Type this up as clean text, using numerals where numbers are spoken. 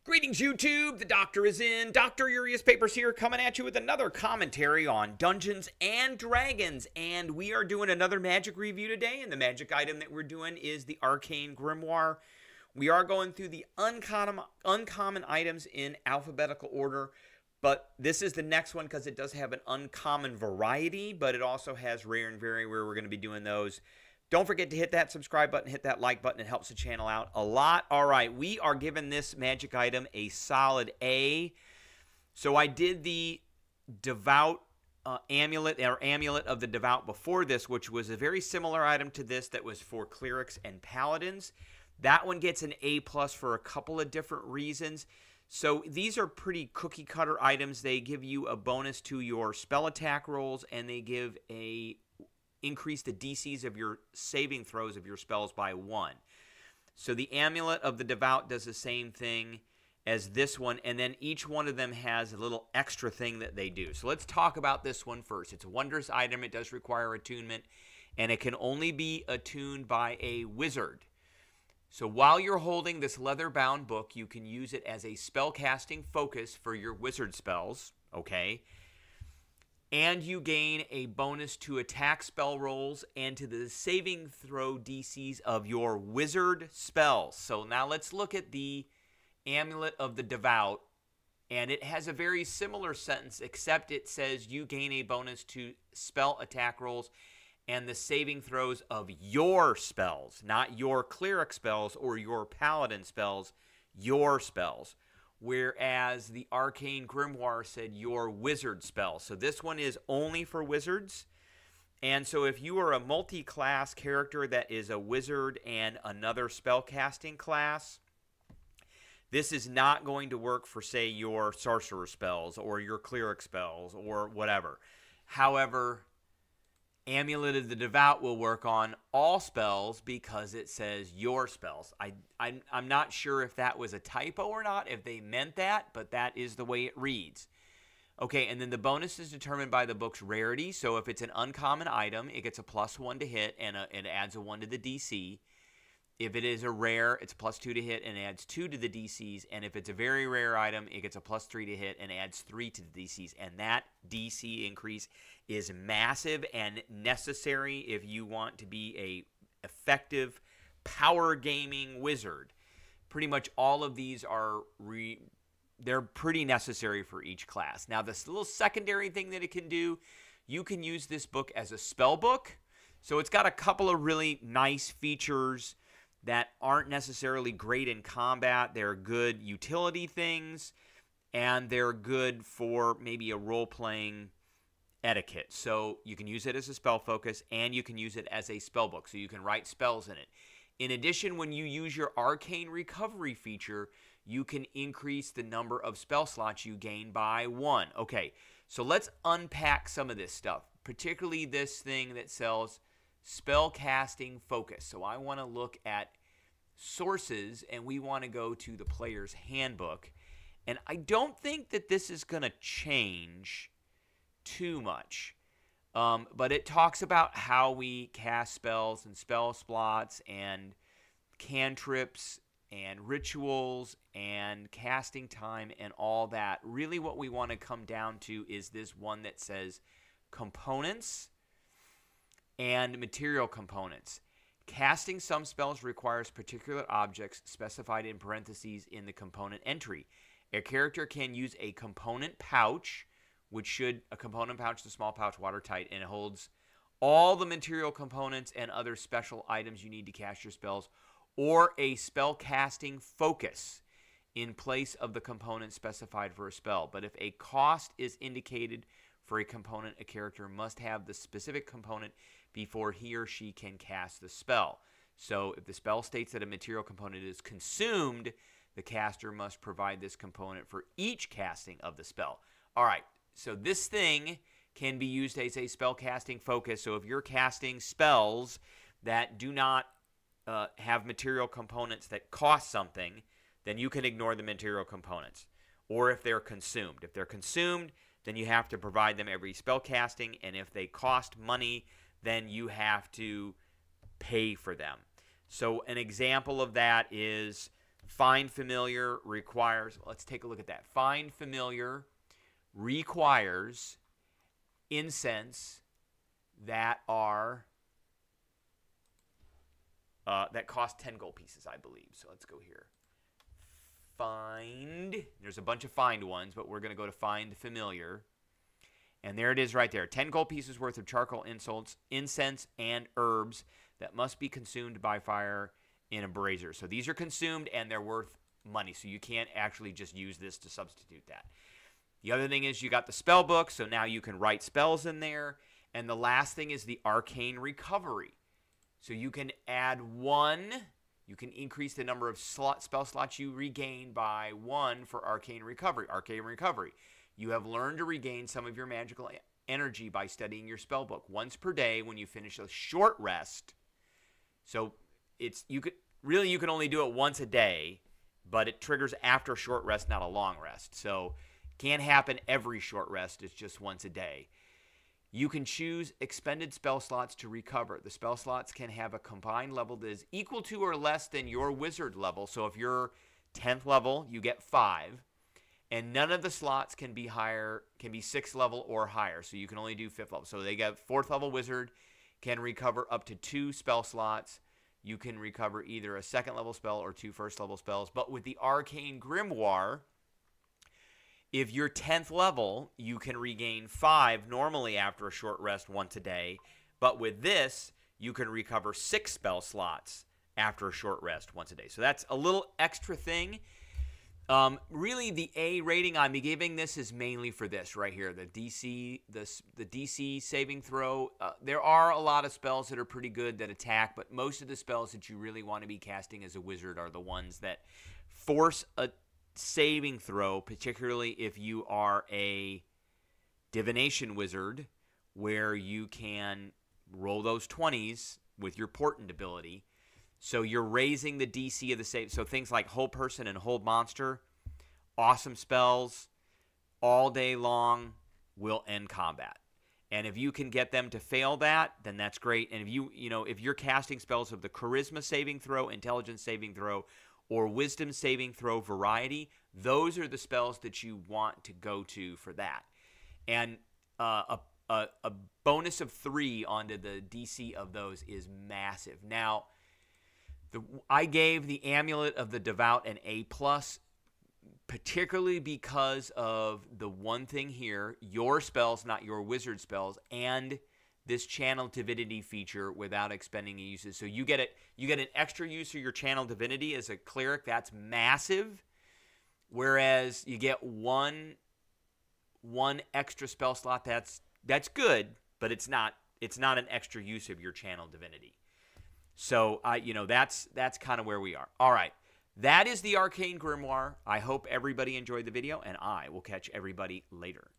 Greetings, YouTube. The Doctor is in. Dr. Urius Papers here, coming at you with another commentary on Dungeons and Dragons. And we are doing another magic review today. And the magic item that we're doing is the Arcane Grimoire. We are going through the uncommon items in alphabetical order. But this is the next one because it does have an uncommon variety. But it also has rare and very rare. We're going to be doing those. Don't forget to hit that subscribe button, hit that like button. It helps the channel out a lot. All right, we are giving this magic item a solid A. So I did the Devout Amulet, or Amulet of the Devout before this, which was a very similar item to this that was for clerics and paladins. That one gets an A+ for a couple of different reasons. So these are pretty cookie cutter items. They give you a bonus to your spell attack rolls, and they give increase the DCs of your saving throws of your spells by 1. So the Amulet of the Devout does the same thing as this one, and then each one of them has a little extra thing that they do. So let's talk about this one first. It's a wondrous item. It does require attunement, and it can only be attuned by a wizard. So while you're holding this leather-bound book, you can use it as a spellcasting focus for your wizard spells, okay? And you gain a bonus to attack spell rolls and to the saving throw DCs of your wizard spells. So now let's look at the Amulet of the Devout. And it has a very similar sentence, except it says you gain a bonus to spell attack rolls and the saving throws of your spells. Not your cleric spells or your paladin spells, your spells. Whereas the Arcane Grimoire said your wizard spell. So this one is only for wizards. And so if you are a multi-class character that is a wizard and another spellcasting class, this is not going to work for, say, your sorcerer spells or your cleric spells or whatever. However, Amulet of the Devout will work on all spells because it says your spells. I'm not sure if that was a typo or not, if they meant that, but that is the way it reads. Okay, and then the bonus is determined by the book's rarity. So if it's an uncommon item, it gets a +1 to hit and it adds a 1 to the DC. If it is a rare, it's a +2 to hit and adds 2 to the DCs. And if it's a very rare item, it gets a +3 to hit and adds 3 to the DCs. And that DC increase is massive and necessary if you want to be a effective power gaming wizard. Pretty much all of these are they're pretty necessary for each class. Now, this little secondary thing that it can do, you can use this book as a spell book. So it's got a couple of really nice features that aren't necessarily great in combat. They're good utility things, and they're good for maybe a role-playing etiquette. So you can use it as a spell focus, and you can use it as a spell book, so you can write spells in it. In addition, when you use your Arcane Recovery feature, you can increase the number of spell slots you gain by 1. Okay, so let's unpack some of this stuff, particularly this thing that sells spellcasting focus. So I want to look at sources, and we want to go to the player's handbook. And I don't think that this is going to change too much. But it talks about how we cast spells and spell slots and cantrips and rituals and casting time and all that. Really what we want to come down to is this one that says components and material components. Casting some spells requires particular objects specified in parentheses in the component entry. A character can use a component pouch, a component pouch, the small pouch, watertight, and it holds all the material components and other special items you need to cast your spells, or a spell casting focus in place of the component specified for a spell. But if a cost is indicated for a component, a character must have the specific component before he or she can cast the spell. So if the spell states that a material component is consumed, the caster must provide this component for each casting of the spell. All right, so this thing can be used as a spell casting focus. So if you're casting spells that do not have material components that cost something, then you can ignore the material components. Or if they're consumed. If they're consumed, then you have to provide them every spell casting, and if they cost money, then you have to pay for them. So an example of that is Find Familiar requires, let's take a look at that. Find Familiar requires incense that are, that cost 10 gold pieces, I believe. So let's go here. Find, there's a bunch of find ones, but we're going to go to Find Familiar. And there it is right there. 10 gold pieces worth of charcoal, incense, and herbs that must be consumed by fire in a brazier. So these are consumed and they're worth money. So you can't actually just use this to substitute that. The other thing is you got the spell book. So now you can write spells in there. And the last thing is the Arcane Recovery. So you can add 1. You can increase the number of spell slots you regain by 1 for Arcane Recovery. Arcane Recovery. You have learned to regain some of your magical energy by studying your spell book once per day when you finish a short rest. So you can only do it once a day, but it triggers after a short rest, not a long rest. So can't happen every short rest. It's just once a day. You can choose expended spell slots to recover. The spell slots can have a combined level that is equal to or less than your wizard level. So if you're 10th level, you get 5. And none of the slots can be 6th level or higher. So you can only do 5th level. So they got 4th level wizard can recover up to 2 spell slots. You can recover either a 2nd level spell or 2 1st level spells. But with the Arcane Grimoire, if you're 10th level, you can regain 5 normally after a short rest once a day. But with this, you can recover 6 spell slots after a short rest once a day. So that's a little extra thing. Really, the A rating I'm giving this is mainly for this right here, the DC saving throw. There are a lot of spells that are pretty good that attack, but most of the spells that you really want to be casting as a wizard are the ones that force a saving throw, particularly if you are a divination wizard, where you can roll those 20s with your portent ability. So you're raising the DC of the save. So things like Hold Person and Hold Monster, awesome spells, all day long, will end combat. And if you can get them to fail that, then that's great. And if you're casting spells of the Charisma saving throw, Intelligence saving throw, or Wisdom saving throw variety, those are the spells that you want to go to for that. And a bonus of 3 onto the DC of those is massive. Now, I gave the Amulet of the Devout an A+, particularly because of the one thing here, your spells, not your wizard spells, and this Channel Divinity feature without expending uses. So you get an extra use of your Channel Divinity as a cleric. That's massive. Whereas you get one extra spell slot. That's good, but it's not an extra use of your Channel Divinity. So, that's kind of where we are. All right. That is the Arcane Grimoire. I hope everybody enjoyed the video, and I will catch everybody later.